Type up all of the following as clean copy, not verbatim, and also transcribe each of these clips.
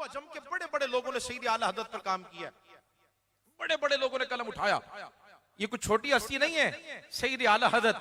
अजम के बड़े बड़े लोगों ने सईद आला हज़रत पर काम किया, बड़े बड़े लोगों ने कलम उठाया। ये कुछ छोटी हस्ती नहीं है। सईद आला हज़रत,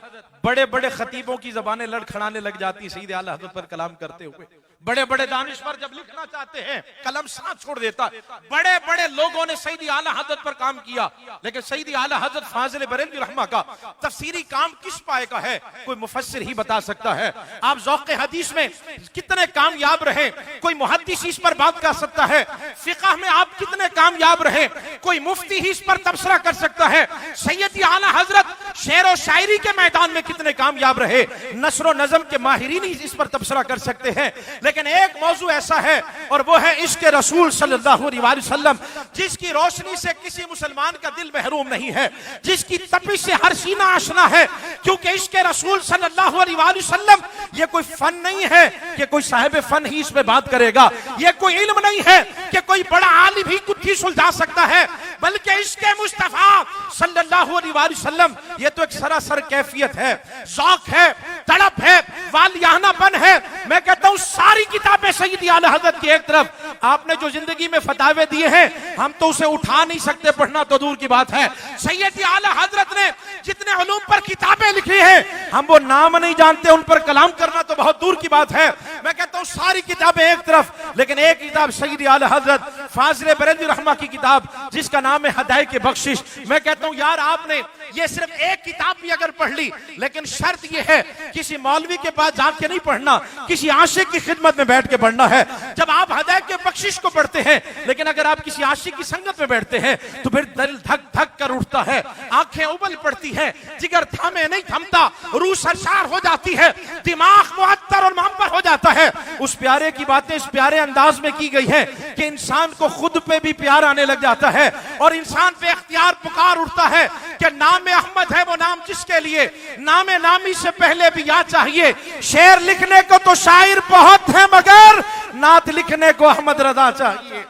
बड़े बड़े खतीबों की जबानें लड़खड़ाने लग जाती सईद आला हज़रत पर कलाम करते हुए। बड़े बड़े दानिश्वर जब लिखना चाहते हैं कलम साथ छोड़ देता। बड़े बड़े लोगों ने सईद आला हज़रत पर काम किया, लेकिन सईद आला हज़रत फाजिल बरेलवी रहमा का तफसीरी काम किस पाए का है कोई मुफस्सिर ही बता सकता है। आप ज़ौक़े हदीस में कितने कामयाब रहे कोई मुहद्दिस इस पर बात कर सकता है। फिक़ह में आप कितने कामयाब रहे कोई मुफ्ती ही इस पर तबसरा कर सकता है। सैयद आला हज़रत शेर और शायरी के मैदान में कितने कामयाब रहे, नस्र और नज़म के माहिरीन ही इस पर तबसरा कर सकते हैं। लेकिन एक मौजू ऐसा है और वो है इश्क़ रसूल सल्लल्लाहु अलैहि वसल्लम, जिसकी रोशनी से किसी मुसलमान का दिल महरूम नहीं है, जिसकी तपिश से हर सीना आशना है। क्योंकि इश्क़ रसूल सल्लल्लाहु अलैहि वसल्लम ये कोई फन नहीं है कि कोई साहिब फन ही इस पे बात करेगा, ये कोई इल्म नहीं है कि कोई बड़ा आलिम ही कुछ सुलझा सकता है, बल्कि इश्क़ मुस्तफा सल्लल्लाहु अलैहि वसल्लम ये तो एक सरासर कैफियत है, ज़ौक़ है, तड़प है, वालियानापन है। मैं कहता हूं सारी किताबें सईद आला हज़रत की एक तरफ, आपने जो जिंदगी में फतावे दिए हैं हम तो उसे उठा नहीं सकते, पढ़ना तो दूर की बात है। सैयद आला हज़रत ने जितने उलूम पर किताबें लिखी हैं हम वो नाम नहीं जानते, उन पर कलाम करना तो बहुत दूर की बात है। मैं कहता हूं सारी किताबें एक तरफ, लेकिन एक किताब सईद आला हज़रत फाजिल बरेलवी रहमा की किताब जिसका नाम है हदायत की बख्शिश। मैं कहता हूं यार आपने ये सिर्फ एक किताब भी अगर पढ़ ली, लेकिन शर्त यह है किसी मौलवी के पास जाके नहीं पढ़ना, किसी आशिक की खिदमत में बैठ के पढ़ना है। जब आप हदायत के बख्शिश को पढ़ते हैं, लेकिन अगर आप किसी आशिक की संगत में बैठते हैं तो फिर दिल धक धक कर उठता है, आंखें उबल पड़ती है, जिगर थामे नहीं थमता, रूह सरशार हो जाती है, दिमाग मुअत्तर और मुअब्बर हो जाता है। उस प्यारे की बातें इस प्यारे अंदाज में की गई है कि इंसान को खुद पे भी प्यार आने लग जाता है और इंसान पे इख्तियार पुकार उठता है कि नाम अहमद है वो नाम जिसके लिए नामे नामी से पहले भी याद चाहिए। शेर लिखने को तो शायर बहुत है मगर नात लिखने को अहमद रजा चाहिए।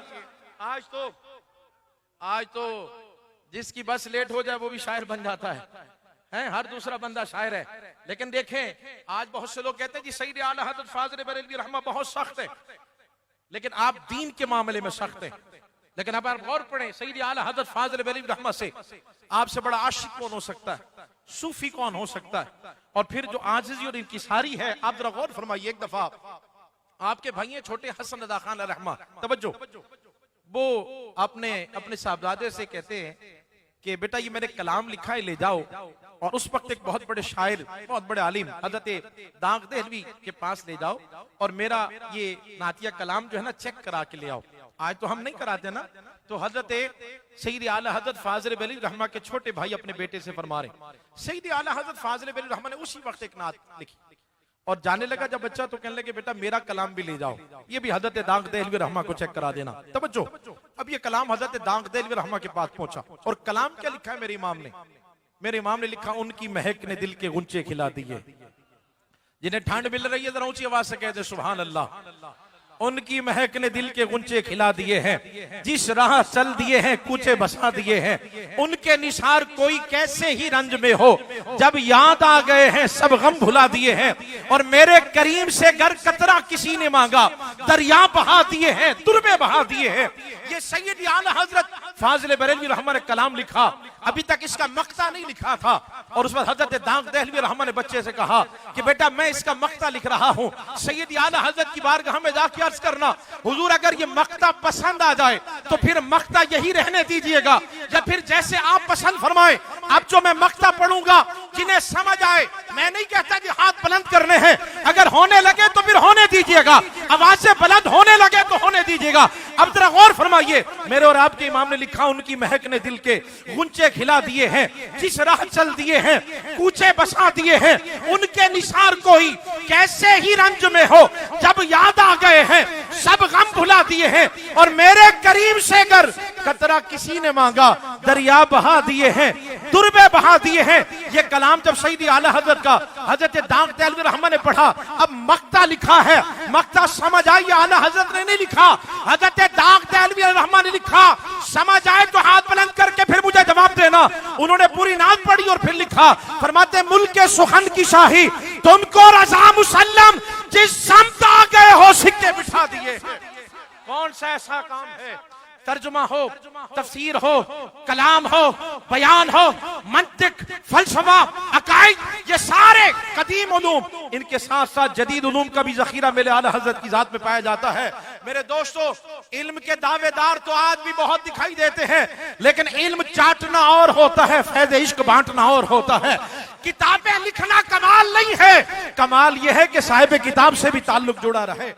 आज तो जिसकी बस लेट हो जाए वो भी शायर बन जाता है, हर दूसरा बंदा शायर है। लेकिन देखें आज बहुत से लोग कहते हैं जी सईद आला हज़रत फाजिल बरेलवी रहमा बहुत सख्त है, लेकिन आप दीन के मामले में सख्त हैं। लेकिन अब आप गौर पढ़ें सईद आला हज़रत फाजिल बरेलवी रहमा से आपसे बड़ा आशिक कौन हो सकता है, सूफी कौन हो सकता है। और फिर जो आजिज़ी और इंकिसारी है, आप जरा गौर फरमाइए। एक दफा आपके भाई छोटे हसन रज़ा खान रहमा, तवज्जो, वो अपने साहबजादे से कहते हैं कि बेटा ये मैंने कलाम लिखा है ले जाओ, और उस वक्त एक बहुत बड़े शायर बहुत बड़े आलिम हज़रत दाग देहलवी के पास ले जाओ और मेरा ये नातिया कलाम जो है ना चेक करा के ले आओ। आज तो हम नहीं कराते ना, तो हज़रत सईद आला हज़रत फाजिल बरेलवी रहमा के छोटे भाई अपने बेटे से फरमा रहे, सईद आला हज़रत फाजिल बरेलवी रहमा ने उसी वक्त एक नात लिखी और जाने लगा जब बच्चा तो कहने लगे बेटा मेरा कलाम भी ले जाओ, ये भी हज़रत दाग देहलवी रहमा को चेक करा देना। तवज्जो, अब ये कलाम हज़रत दाग देहलवी रहमा के पास पहुंचा और कलाम क्या लिखा है मेरे इमाम ने लिखा, उनकी महक ने दिल के गुंचे खिला दिए, जिन्हें ठंड मिल रही है जरा ऊंची आवाज से कहते सुभान अल्लाह। उनकी महक ने दिल के गुंचे खिला दिए हैं, जिस राह चल दिए हैं कूचे बसा दिए हैं, उनके निसार कोई कैसे ही रंज में हो, जब याद आ गए हैं सब गम भुला दिए हैं, और मेरे करीम से गर कतरा किसी ने मांगा दरिया बहा दिए हैं, तुरबे बहा दिए हैं। ये सैयद आला हज़रत फाजिल बरेलवी रहमा ने कलाम लिखा, अभी तक इसका मक्ता नहीं लिखा था, और उस वक्त हज़रत दाग देहलवी रहमा ने बच्चे से कहा कि बेटा मैं इसका मक्ता लिख रहा हूँ, सैयद आला हज़रत की बारगाह में जाके अर्ज करना हुजूर अगर ये मक्ता पसंद आ जाए तो फिर मक्ता यही रहने दीजिएगा, या फिर जैसे आप पसंद फरमाए। अब जो मैं मक्ता पढ़ूंगा जिन्हें समझ आए, मैं नहीं कहता कि हाथ बुलंद करने हैं, अगर होने लगे तो फिर होने दीजिएगा, आवाजें बुलंद होने लगे तो होने दीजिएगा। अब जरा गौर फरमाइए, मेरे और आपके इमाम ने लिखा, उनकी महक ने दिल के गुंचे खिला दिए हैं, जिस राह चल दिए हैं कूचे बसा दिए हैं, उनके निसार कोई कैसे ही रंज में हो, जब याद आ गए हैं सब गम भुला दिए हैं, और मेरे करीम से गर कतरा किसी ने मांगा दरिया बहा दिए हैं, तुरबे बहा दिए हैं। ये कलाम जब सईद आला हज़रत का हज़रत दाग देहलवी रहमा ने पढ़ा, अब मक्ता लिखा है, मक्ता समझ आई, आला हज़रत ने नहीं लिखा, हज़रत दाग देहलवी रहमा ने लिखा। समझ आए तो हाथ बुलंद करके फिर मुझे जवाब देना। उन्होंने पूरी नात पढ़ी और फिर लिखा, फरमाते मुल्क के सुखन की शाही तुमको रज़ा मुसल्लम, जिस समत आ गए हो सिक्के बिठा दिए। कौन सा ऐसा काम है, तर्जुमा हो, तफसीर हो, कलाम हो, बयान हो, मंतिक, फलसफा, अकाइद, ये सारे कदीम उलूम, इनके साथ साथ जदीद उलूम का भी जखीरा मेरे आला हजरत की जात में पाया जाता है। मेरे दोस्तों, इल्म के दावेदार तो आज भी बहुत दिखाई देते हैं, लेकिन इल्म चाटना और होता है, फैज़ इश्क बांटना और होता है। किताबें लिखना कमाल नहीं है, कमाल यह है कि साहिब किताब से भी ताल्लुक जुड़ा रहे।